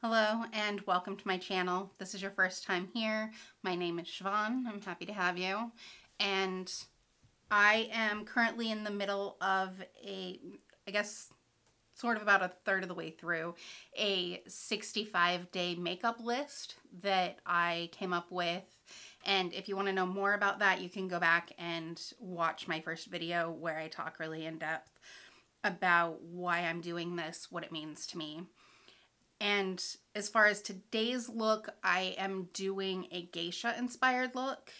Hello and welcome to my channel. This is your first time here. My name is Siobhan. I'm happy to have you. And I am currently in the middle of I guess sort of about a third of the way through, a 65-day makeup list that I came up with. And if you want to know more about that, you can go back and watch my first video where I talk really in depth about why I'm doing this, what it means to me. And as far as today's look, I am doing a geisha inspired look.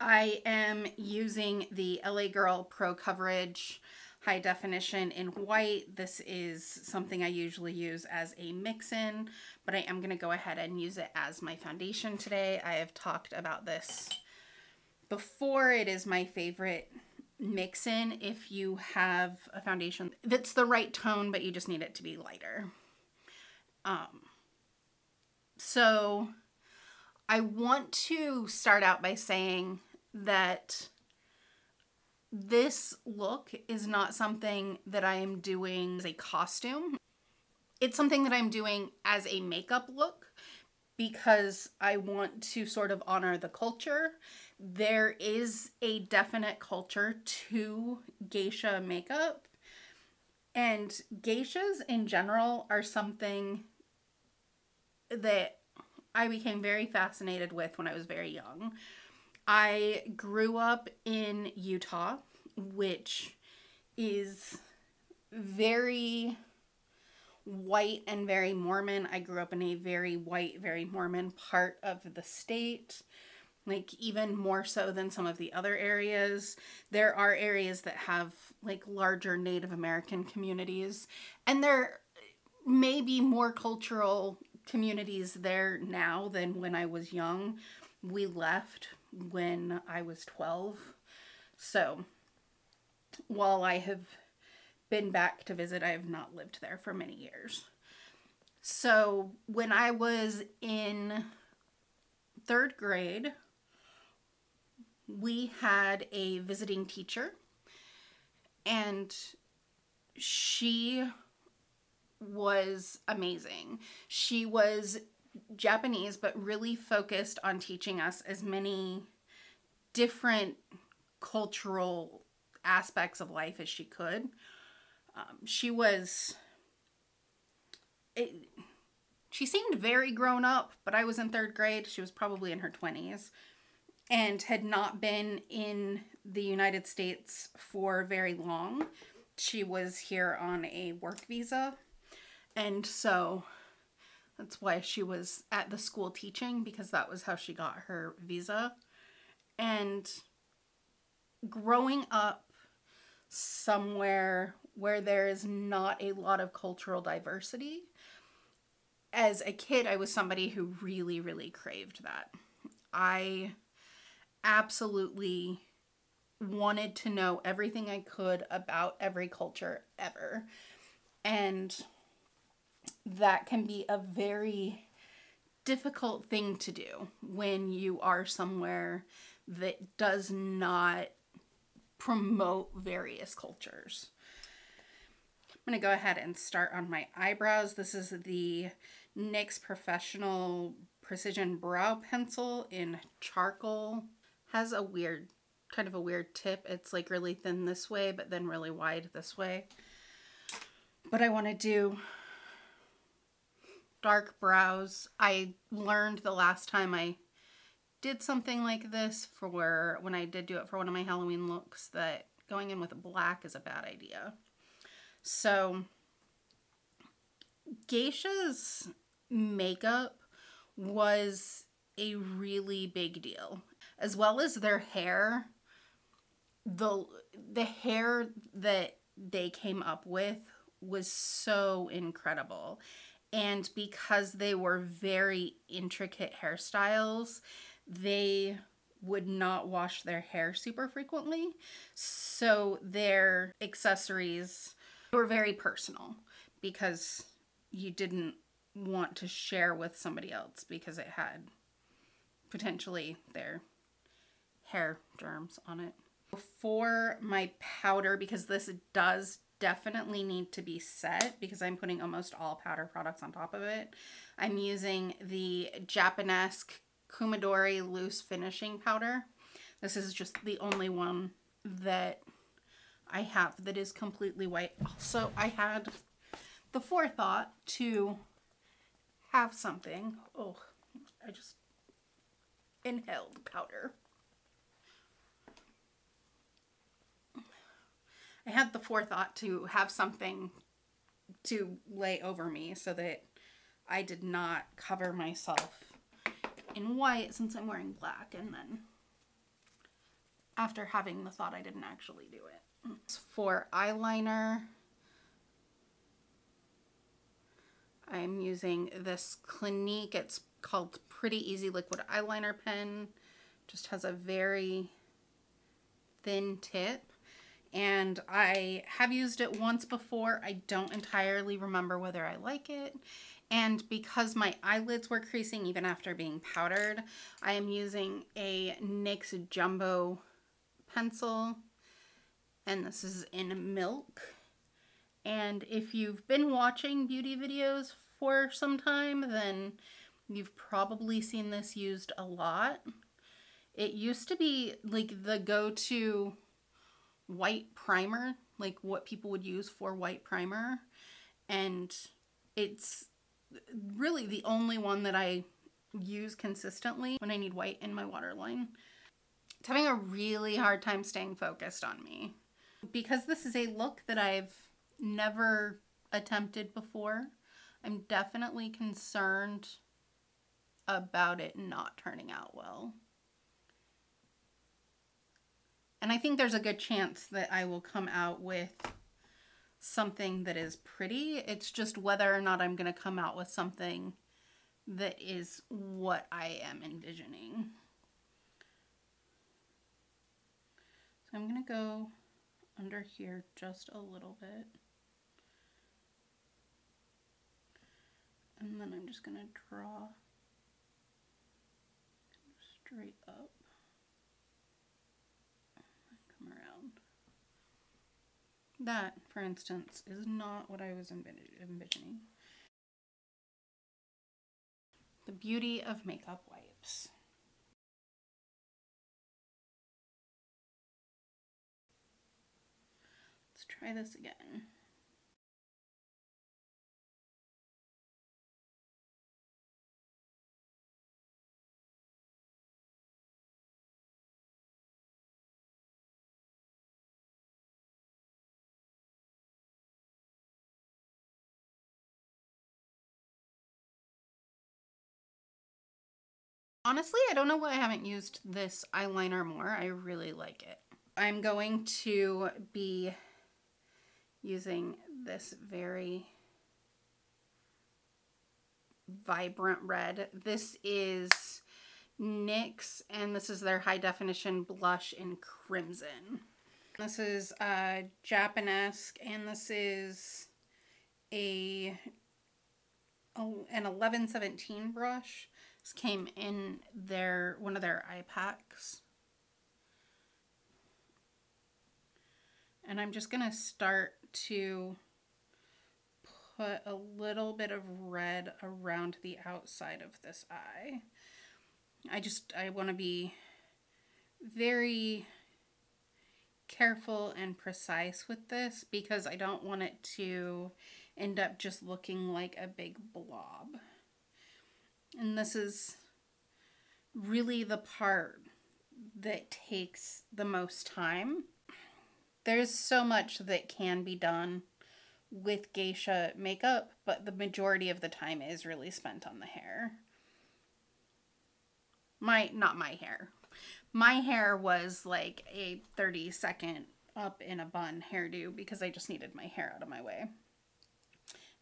I am using the LA Girl Pro Coverage High Definition in white. This is something I usually use as a mix-in, but I am going to go ahead and use it as my foundation today. I have talked about this before. It is my favorite mix-in if you have a foundation that's the right tone, but you just need it to be lighter. So I want to start out by saying that this look is not something that I am doing as a costume. It's something that I'm doing as a makeup look because I want to sort of honor the culture. There is a definite culture to geisha makeup, and geishas in general are something that I became very fascinated with when I was very young. I grew up in Utah, which is very white and very Mormon. I grew up in a very white, very Mormon part of the state, like even more so than some of the other areas. There are areas that have like larger Native American communities, and there may be more cultural communities there now than when I was young. We left when I was 12. So while I have been back to visit, I have not lived there for many years. So when I was in 3rd grade, we had a visiting teacher, and she was amazing. She was Japanese, but really focused on teaching us as many different cultural aspects of life as she could. She seemed very grown up, but I was in 3rd grade. She was probably in her 20s and had not been in the United States for very long. She was here on a work visa. And so that's why she was at the school teaching, because that was how she got her visa. And growing up somewhere where there is not a lot of cultural diversity, as a kid, I was somebody who really, really craved that. I absolutely wanted to know everything I could about every culture ever. And that can be a very difficult thing to do when you are somewhere that does not promote various cultures. I'm going to go ahead and start on my eyebrows. This is the NYX Professional Precision Brow Pencil in charcoal. Has a weird, kind of a weird tip. It's like really thin this way, but then really wide this way. But I want to do dark brows. I learned the last time I did something like this, for when I did do it for one of my Halloween looks, that going in with black is a bad idea. So geisha's makeup was a really big deal, as well as their hair. The hair that they came up with was so incredible. And because they were very intricate hairstyles, they would not wash their hair super frequently. So their accessories were very personal, because you didn't want to share with somebody else because it had potentially their hair germs on it. For my powder, because this does definitely need to be set because I'm putting almost all powder products on top of it. I'm using the Japanesque Kumadori Loose Finishing Powder. This is just the only one that I have that is completely white. Also, I had the forethought to have something. Oh, I just inhaled powder. I had the forethought to have something to lay over me so that I did not cover myself in white since I'm wearing black, and then after having the thought I didn't actually do it. For eyeliner, I'm using this Clinique. It's called Pretty Easy Liquid Eyeliner Pen. Just has a very thin tip. And I have used it once before. I don't entirely remember whether I like it. And because my eyelids were creasing even after being powdered, I am using a NYX Jumbo pencil. And this is in Milk. And if you've been watching beauty videos for some time, then you've probably seen this used a lot. It used to be like the go-to white primer, like what people would use for white primer, and it's really the only one that I use consistently when I need white in my waterline. It's having a really hard time staying focused on me because this is a look that I've never attempted before. I'm definitely concerned about it not turning out well. And I think there's a good chance that I will come out with something that is pretty. It's just whether or not I'm going to come out with something that is what I am envisioning. So I'm going to go under here just a little bit. And then I'm just going to draw straight up. Come around. That, for instance, is not what I was envisioning. The beauty of makeup wipes. Let's try this again. Honestly, I don't know why I haven't used this eyeliner more. I really like it. I'm going to be using this very vibrant red. This is NYX, and this is their high definition blush in Crimson. This is Japanesque, and this is an 1117 brush. This came in one of their eye packs. And I'm just gonna start to put a little bit of red around the outside of this eye. I want to be very careful and precise with this because I don't want it to end up just looking like a big blob. And this is really the part that takes the most time. There's so much that can be done with geisha makeup, but the majority of the time is really spent on the hair. Not my hair. My hair was like a 30-second up in a bun hairdo because I just needed my hair out of my way.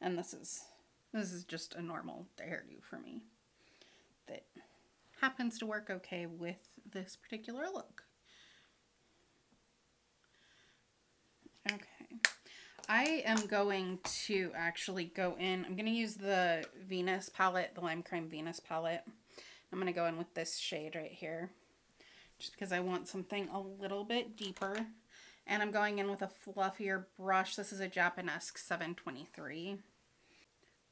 And this is just a normal hairdo for me that happens to work okay with this particular look. Okay. I am going to actually go in. I'm going to use the Venus palette, the Lime Crime Venus palette. I'm going to go in with this shade right here just because I want something a little bit deeper. And I'm going in with a fluffier brush. This is a Japanesque 723.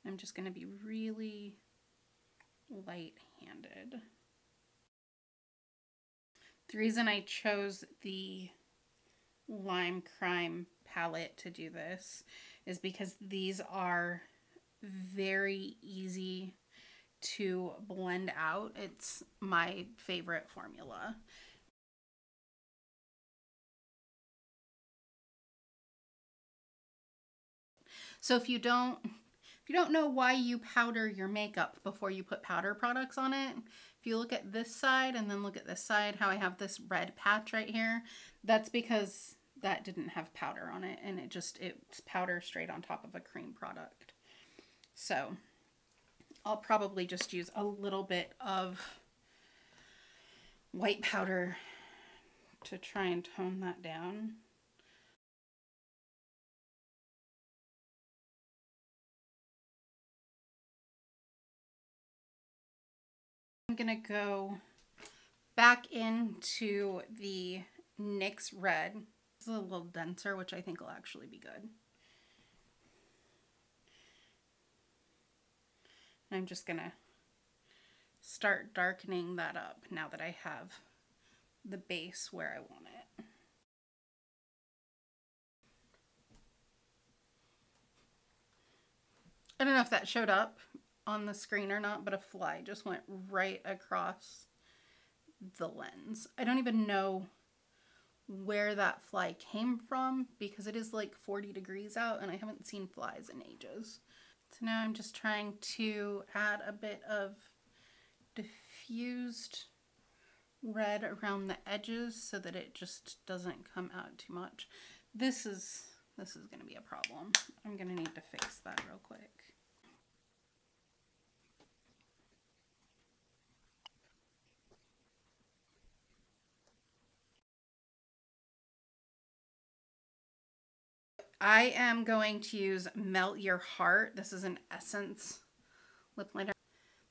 I'm just going to be really light-handed. The reason I chose the Lime Crime palette to do this is because these are very easy to blend out. It's my favorite formula. So if you don't know why you powder your makeup before you put powder products on it, if you look at this side and then look at this side, how I have this red patch right here, that's because that didn't have powder on it, and it's powder straight on top of a cream product. So I'll probably just use a little bit of white powder to try and tone that down. I'm gonna go back into the NYX red. This is a little denser, which I think will actually be good. And I'm just gonna start darkening that up now that I have the base where I want it. I don't know if that showed up on the screen or not, but a fly just went right across the lens. I don't even know where that fly came from because it is like 40 degrees out and I haven't seen flies in ages. So now I'm just trying to add a bit of diffused red around the edges so that it just doesn't come out too much. This is going to be a problem. I'm going to need to fix that real quick. I am going to use Melt Your Heart. This is an Essence lip liner.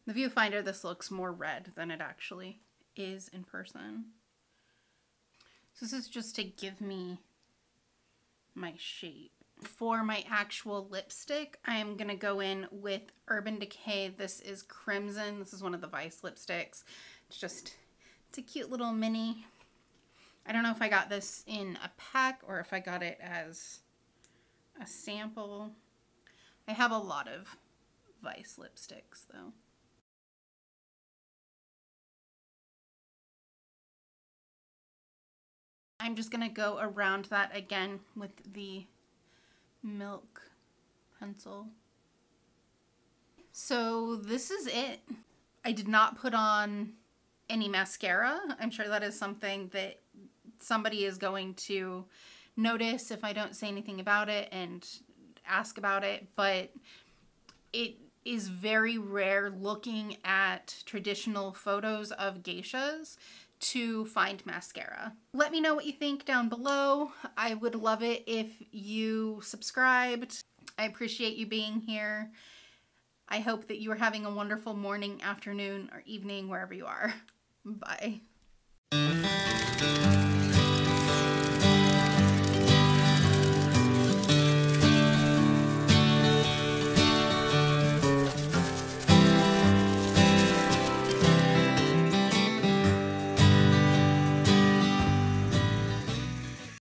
The viewfinder, this looks more red than it actually is in person. So this is just to give me my shape. For my actual lipstick, I am going to go in with Urban Decay. This is Crimson. This is one of the Vice lipsticks. It's a cute little mini. I don't know if I got this in a pack or if I got it as a sample. I have a lot of Vice lipsticks though. I'm just gonna go around that again with the Milk pencil. So this is it. I did not put on any mascara. I'm sure that is something that somebody is going to notice if I don't say anything about it and ask about it, but it is very rare looking at traditional photos of geishas to find mascara. Let me know what you think down below. I would love it if you subscribed. I appreciate you being here. I hope that you are having a wonderful morning, afternoon, or evening, wherever you are. Bye.